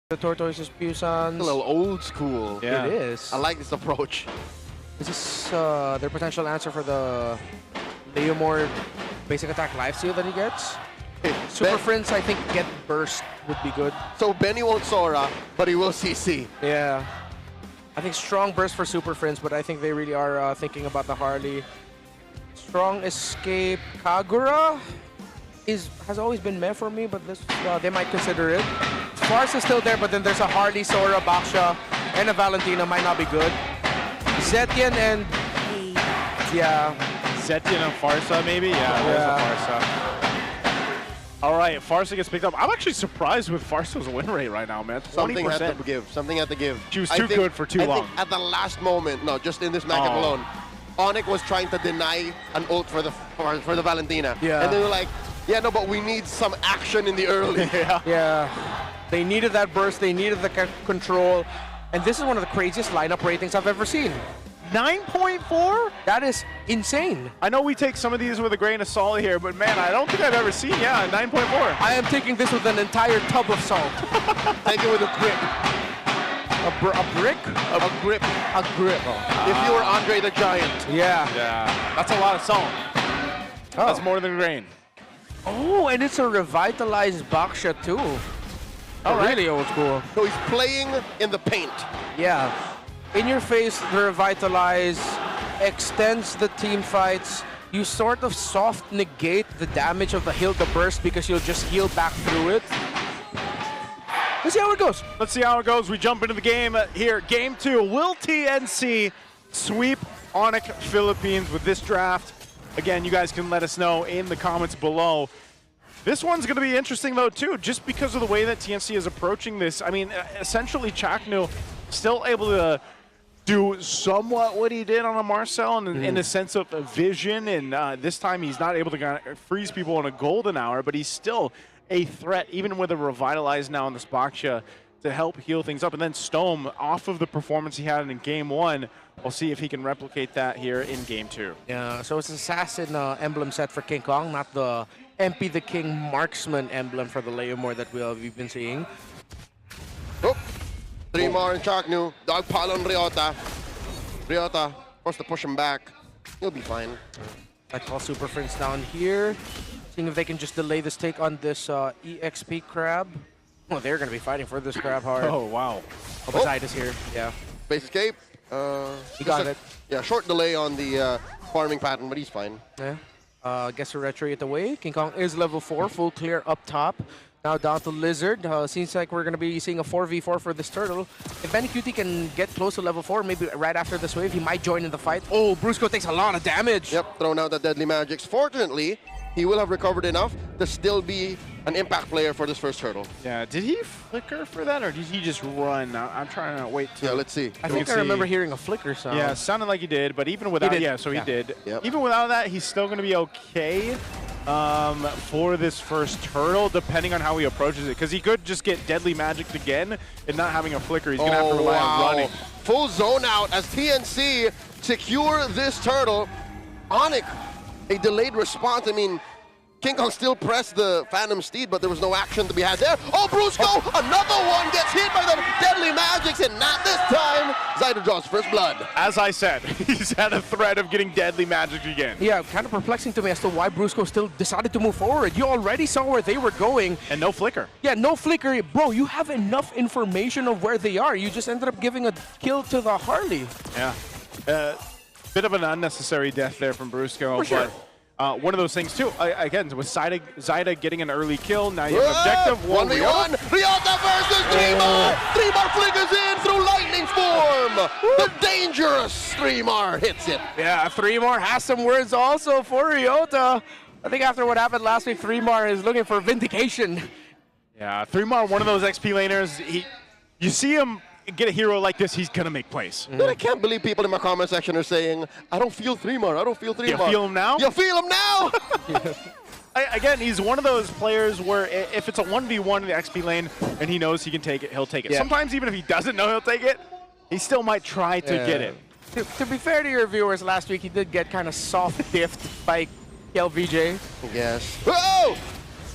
The Tortoises Pusans. A little old school. Yeah. It is. I like this approach. Is this their potential answer for the Leomore basic attack lifesteal that he gets? Super Friends, I think, get burst would be good. So Benny won't Sora, but he will CC. Yeah. I think strong burst for Super Friends, but I think they really are thinking about the Harley. Strong Escape Kagura has always been meh for me, but this they might consider it. Farce is still there, but then there's a Harley, Sora, Baksha, and a Valentina might not be good. Zetian and yeah. Zetian and Farsa maybe? Yeah, there's a Farsa. All right, Farsa gets picked up. I'm actually surprised with Farsa's win rate right now, man. 20%. Something had to give. Something had to give. She was too good for too long. I think at the last moment, no, just in this matchup alone, ONIC was trying to deny an ult for the Valentina. Yeah. And they were like, yeah, no, but we need some action in the early. Yeah. They needed that burst. They needed the control. And this is one of the craziest lineup ratings I've ever seen. 9.4? That is insane. I know we take some of these with a grain of salt here, but man, I don't think I've ever seen, 9.4. I am taking this with an entire tub of salt. Take it with a grip. A brick? A grip. A grip. If you were Andre the Giant. Yeah. Yeah, that's a lot of salt. That's more than grain. Oh, and it's a revitalized Baksha too. Really old school. So he's playing in the paint. Yeah. In your face, the revitalize extends the team fights. You sort of soft negate the damage of the heal the burst because you'll just heal back through it. Let's see how it goes. Let's see how it goes. We jump into the game here. Game 2. Will TNC sweep ONIC Philippines with this draft? Again, you guys can let us know in the comments below. This one's going to be interesting, though, too, just because of the way that TNC is approaching this. I mean, essentially, Chaknu still able to do somewhat what he did on a Marcel in the sense of vision, and this time he's not able to kind of freeze people in a golden hour, but he's still a threat, even with a revitalize now on this Baksha, to help heal things up. And then Stome, off of the performance he had in Game 1, we'll see if he can replicate that here in Game 2. Yeah, so it's an Assassin emblem set for King Kong, not the MP the King Marksman emblem for the Leomore that we've been seeing. Oh, 3 more in Chaknu. Dog pile on Ryota. Ryota forced to push him back. He'll be fine. I call Super Friends down here. Seeing if they can just delay this take on this EXP crab. Oh, they're going to be fighting for this crab hard. Oh, wow. Oh, Beside is here. Yeah. Base escape. He got it. Yeah, short delay on the farming pattern, but he's fine. Yeah. Gets a retreat away. King Kong is level 4, full clear up top. Now down to Lizard. Seems like we're going to be seeing a 4v4 for this turtle. If Bennyqt can get close to level 4, maybe right after this wave, he might join in the fight. Oh, Brusco takes a lot of damage. Yep, thrown out the deadly magics. Fortunately, he will have recovered enough to still be an impact player for this first turtle. Yeah, did he flicker for that, or did he just run? I'm trying to wait. Yeah, let's see. I think I remember hearing a flicker sound. Yeah, it sounded like he did, but even without, he did. Yep. Even without that, he's still going to be okay for this first turtle, depending on how he approaches it. Because he could just get deadly magic again and not having a flicker. He's going to have to rely on running. Full zone out as TNC secure this turtle. ONIC, a delayed response. I mean, King Kong still pressed the Phantom Steed, but there was no action to be had there. Oh, Brusco, another one gets hit by the deadly magics, and not this time. Zyder draws first blood. As I said, he's had a threat of getting deadly magic again. Yeah, kind of perplexing to me as to why Brusco still decided to move forward. You already saw where they were going. And no flicker. Yeah, no flicker. Bro, you have enough information of where they are. You just ended up giving a kill to the Harley. Yeah. Bit of an unnecessary death there from Brusco. For sure. But one of those things, too. Again, with Zyda getting an early kill, now you have an objective. 1v1. Ryota versus 3mar. 3mar flickers in through lightning form. The dangerous 3mar hits it. Yeah, 3mar has some words also for Ryota. I think after what happened last week, 3mar is looking for vindication. Yeah, 3mar, one of those XP laners. You see him get a hero like this, he's gonna make plays. Dude, I can't believe people in my comment section are saying, I don't feel 3mar, I don't feel 3mar. You feel him now? You feel him now? Again, he's one of those players where if it's a 1v1 in the XP lane and he knows he can take it, he'll take it. Yeah. Sometimes even if he doesn't know he'll take it, he still might try to get it. To be fair to your viewers, last week he did get kind of soft diffed by KarlTzy. Yes. Oh!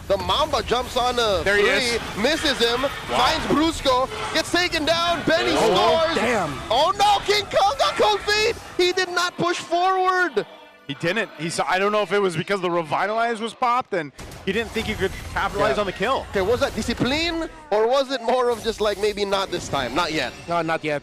The Mamba jumps on a There he three, is. misses him, finds Brusco, gets taken down, Benny scores. Damn. Oh no, King Kong got cold feet. He did not push forward. He didn't. I don't know if it was because the Revitalize was popped and he didn't think he could capitalize on the kill. Okay, was that discipline or was it more of just like maybe not this time? Not yet. No, not yet.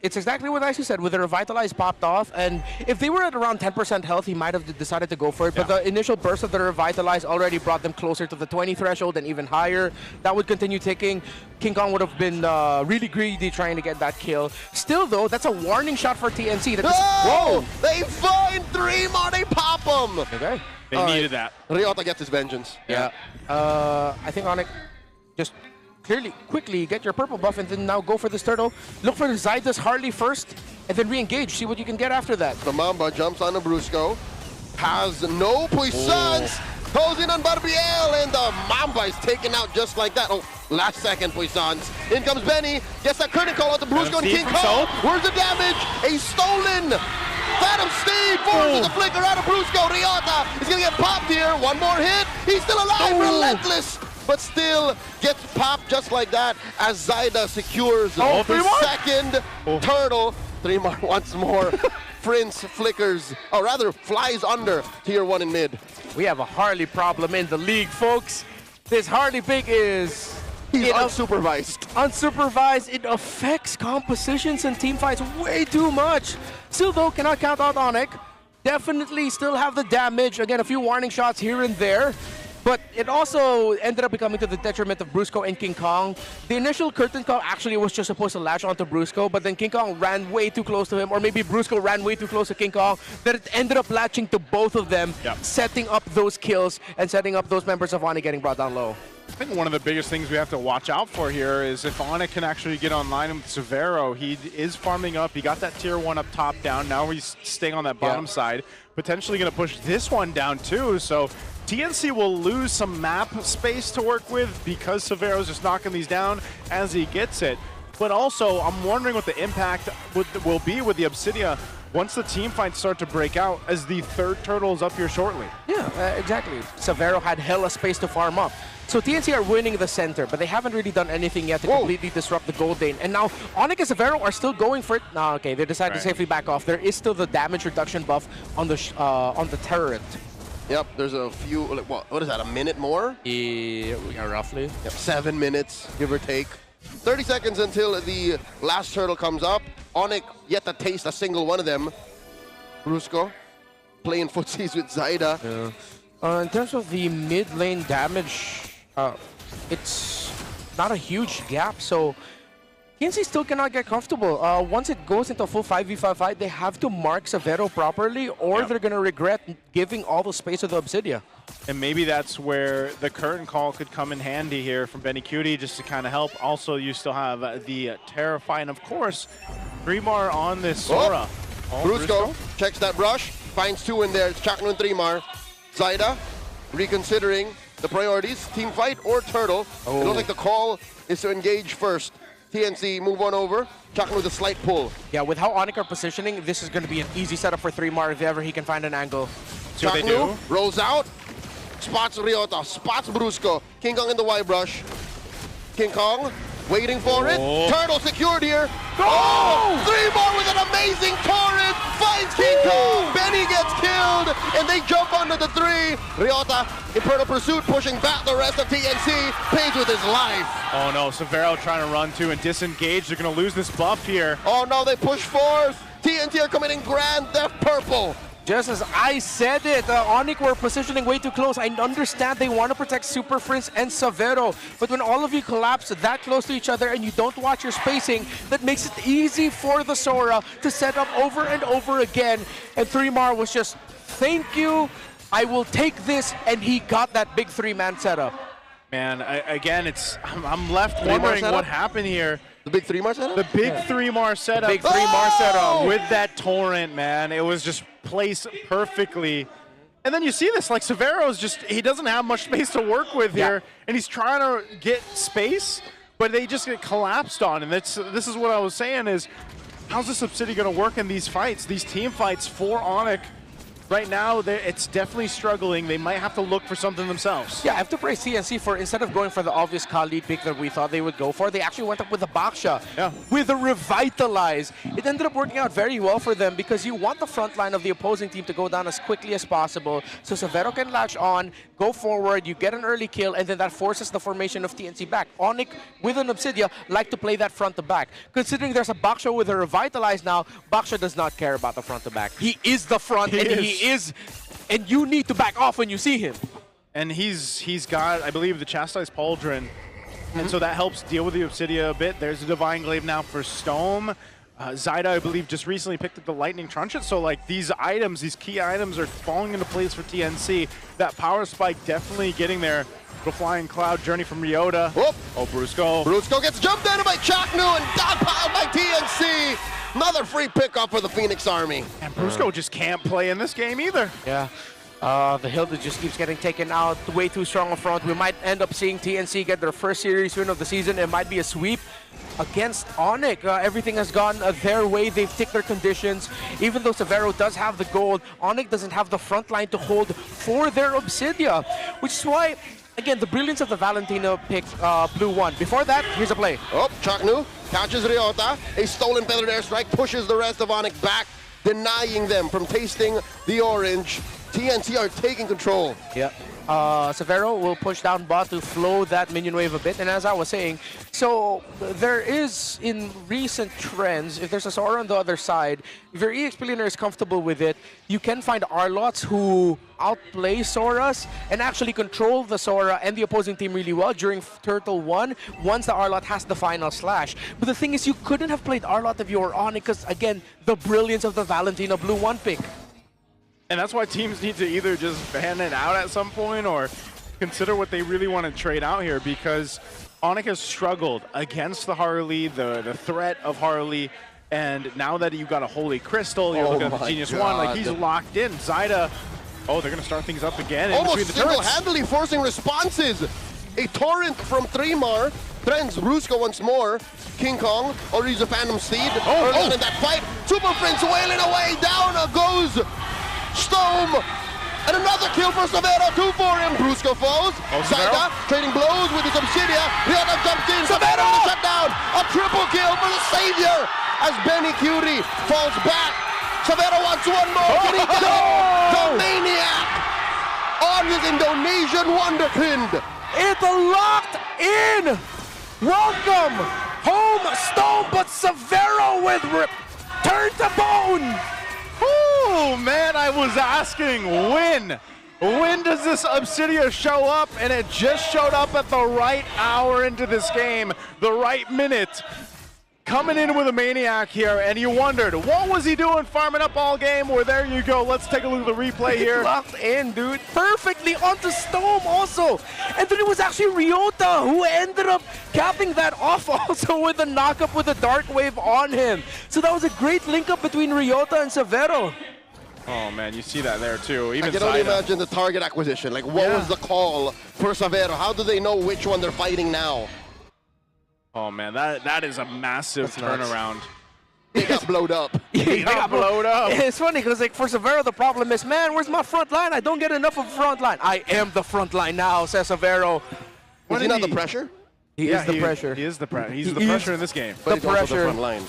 It's exactly what Icy said, with the Revitalize popped off, and if they were at around 10% health, he might have decided to go for it, but the initial burst of the Revitalize already brought them closer to the 20 threshold and even higher. That would continue ticking. King Kong would have been really greedy trying to get that kill. Still though, that's a warning shot for TNC. That Whoa! They find 3 more, they pop them! Okay. They needed that. Ryota gets his vengeance. Yeah. I think ONIC just quickly get your purple buff and then now go for this turtle. Look for the Zyda's Harley first and then re-engage. See what you can get after that. The Mamba jumps on the Brusco. Has no puissance. Goes in on Barbiel and the Mamba is taken out just like that. Oh, last second puissance. In comes Benny. Gets that critical out the Brusco and King Kong. Where's the damage? A stolen Phantom Steed forces the flicker out of Brusco. Ryota is going to get popped here. One more hit. He's still alive. Relentless. But still gets popped just like that as Zyda secures the second turtle. 3 more once more. Prince flickers, or rather flies under tier 1 in mid. We have a Harley problem in the league, folks. This Harley pick is He's unsupervised. Unsupervised. It affects compositions and team fights way too much. Still though, cannot count out ONIC. Definitely still have the damage. Again, a few warning shots here and there. But it also ended up becoming to the detriment of Brusco and King Kong. The initial curtain call actually was just supposed to latch onto Brusco, but then King Kong ran way too close to him, or maybe Brusco ran way too close to King Kong, that it ended up latching to both of them, setting up those kills and setting up those members of ONIC getting brought down low. I think one of the biggest things we have to watch out for here is if ONIC can actually get online with Severo. He is farming up. He got that tier 1 up top down. Now he's staying on that bottom side. Potentially going to push this one down too. So TNC will lose some map space to work with because Severo's just knocking these down as he gets it. But also, I'm wondering what the impact will be with the Obsidia once the team fights start to break out as the third turtle is up here shortly. Yeah, exactly. Severo had hella space to farm up. So TNC are winning the center, but they haven't really done anything yet to completely disrupt the gold lane. And now ONIC and Severo are still going for it. No, okay, they decided to safely back off. There is still the damage reduction buff on the turret. Yep, there's a few, like, what is that, a minute more? Yeah, roughly. Yep, 7 minutes, give or take. 30 seconds until the last turtle comes up. ONIC yet to taste a single one of them. Brusco playing footsies with Zyda. Yeah. In terms of the mid lane damage, it's not a huge gap, so TNC still cannot get comfortable. Once it goes into a full 5v5 fight, they have to mark Severo properly, or they're going to regret giving all the space to the Obsidia. And maybe that's where the curtain call could come in handy here from Bennyqt just to kind of help. Also, you still have the Terrify, and of course, Three-Mar on this Sora. Brusco checks that brush, finds 2 in there. It's Chakno and Three-Mar. Zyda reconsidering the priorities, team fight or turtle. It looks like the call is to engage first. TNC move on over. Chakno with a slight pull. Yeah, with how ONIC are positioning, this is going to be an easy setup for Three-Mar if ever he can find an angle. See what they do. Rolls out, spots Ryota, spots Brusco. King Kong in the Y brush. King Kong waiting for it. Turtle secured here. Three-Mar with an amazing torrent. Finds King Kong. Benny gets killed, and they jump onto the 3. Ryota in Turtle pursuit, pushing back the rest of TNC. Pays with his life. Oh no, Severo trying to run too and disengage. They're going to lose this buff here. Oh no, they push forth. TNC are committing grand theft purple. Just as I said it, ONIC were positioning way too close. I understand they want to protect Super Prince and Severo, but when all of you collapse that close to each other and you don't watch your spacing, that makes it easy for the Sora to set up over and over again. And Three-Mar was just, thank you, I will take this, and he got that big 3-man setup. Man, again, I'm left wondering what happened here. The big 3-Mar setup? The big Three-Mar setup. Big 3-Mar setup. With that torrent, man. It was just placed perfectly. And then you see this, like Severo's just, he doesn't have much space to work with here. And he's trying to get space, but they just get collapsed on. And this is what I was saying is, how's this Obsidian going to work in these fights, these team fights for ONIC? right now, it's definitely struggling. They might have to look for something themselves. Yeah, I have to praise TNC for, instead of going for the obvious Cull lead pick that we thought they would go for, they actually went up with a Baksha. Yeah. With a Revitalize. It ended up working out very well for them because you want the front line of the opposing team to go down as quickly as possible so Severo can latch on, go forward, you get an early kill, and then that forces the formation of TNC back. ONIC with an Obsidia like to play that front to back. Considering there's a Baksha with a Revitalize now, Baksha does not care about the front to back. He is the front, and you need to back off when you see him. And he's got, I believe, the Chastised Pauldron, and so that helps deal with the Obsidia a bit. There's a Divine Glaive now for Stome. Zyda, I believe, just recently picked up the Lightning Trunchet, so like these items, these key items are falling into place for TNC. That Power Spike definitely getting there. The Flying Cloud Journey from Ryota. Whoop. Oh, Brusco. Brusco gets jumped into by Chaknu and dogpiled by TNC. Another free pickup for the Phoenix Army. And Brusco just can't play in this game either. Yeah. The Hilda just keeps getting taken out. Way too strong a front. We might end up seeing TNC get their first series win of the season. It might be a sweep against ONIC. Everything has gone their way. They've ticked their conditions. Even though Severo does have the gold, ONIC doesn't have the front line to hold for their Obsidia. Which is why, again, the brilliance of the Valentino pick Blue 1. Before that, here's a play. Oh, Chaknu catches Ryota. A stolen feathered airstrike pushes the rest of ONIC back, denying them from tasting the orange. TNC are taking control. Yeah. Severo will push down bot to flow that minion wave a bit. And as I was saying, so there is, in recent trends, if there's a Sora on the other side, if your EX Billionaire is comfortable with it, you can find Arlots who outplay Soras and actually control the Sora and the opposing team really well during Turtle 1 once the Arlot has the final slash. But the thing is, you couldn't have played Arlot if you were on it because, again, the brilliance of the Valentino Blue 1 pick. And that's why teams need to either just ban it out at some point or consider what they really want to trade out here, because ONIC has struggled against the Harley, the threat of Harley, and now that you've got a Holy Crystal, you're looking at the Genius One, like he's locked in. Zyda, oh, they're going to start things up again in almost between the turrets. single-handedly forcing responses. A torrent from Thremar threatens Brusco once more. King Kong already use a Phantom Steed early on in that fight. Super Prince wailing away, down goes Stome, and another kill for Severo, 2 for him. Brusco falls. Zyda trading blows with his Obsidia. Ryota jumps in. Severo shut down. A triple kill for the savior as Bennyqt falls back. Severo wants one more. Can he get it? The Maniac on his Indonesian Wonderkind. It's locked in. Welcome home, Stone, but Severo with turn to bone. Oh man, I was asking when does this Obsidia show up, and it just showed up at the right hour into this game, the right minute. Coming in with a Maniac here, and you wondered, what was he doing farming up all game? Well, there you go. Let's take a look at the replay here. Locked in, dude. Perfectly onto Stone also. And then it was actually Ryota who ended up capping that off also with a knock-up with a Dark Wave on him. So that was a great link-up between Ryota and Severo. Oh man, you see that there too. Even I can only imagine the target acquisition. Like, what was the call for Severo? How do they know which one they're fighting now? Oh man, that is a massive turnaround. They got blowed up. They got blowed up. It's funny because, like, for Severo, the problem is, man, where's my front line? I don't get enough of front line. I am the front line now, says Severo. Is he not the pressure? He is the pressure. He is the pressure. He's the pressure in this game. But he's also the front line.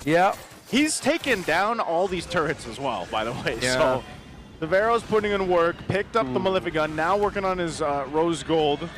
Yeah. He's taken down all these turrets as well, by the way. Yeah. So Severo's putting in work, picked up the Malefic Gun, now working on his Rose Gold.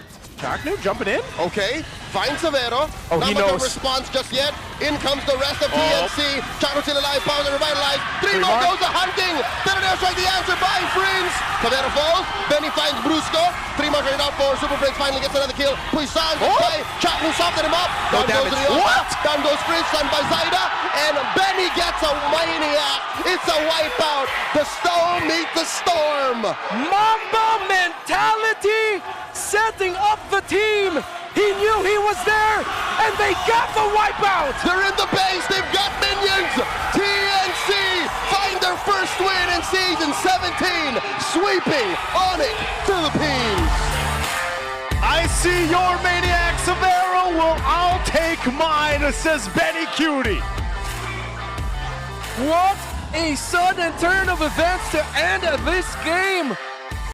Chaknu jumping in. Okay, finds Severo. Oh, not he much knows. of a response just yet. In comes the rest of TNC. Chaknu still alive, power and revitalized. Three more goes to hunting. Then it is right the answer by Prince. Severo falls. Benny finds Brusco. 3 more out for Super Prince finally gets another kill. Puissant gets by. Chaknu softened him up. Down goes Ryota. Down goes Prince, done by Zyda. And Benny gets a Maniac. It's a wipeout. The Stone meets the Storm. Mamba mentality setting up the team. He knew he was there, and they got the wipeout. They're in the base. They've got minions. TNC find their first win in Season 17, sweeping ONIC Philippines. I see your Maniac, Severo. Well, I'll take mine, says Bennyqt. What A sudden turn of events to end this game.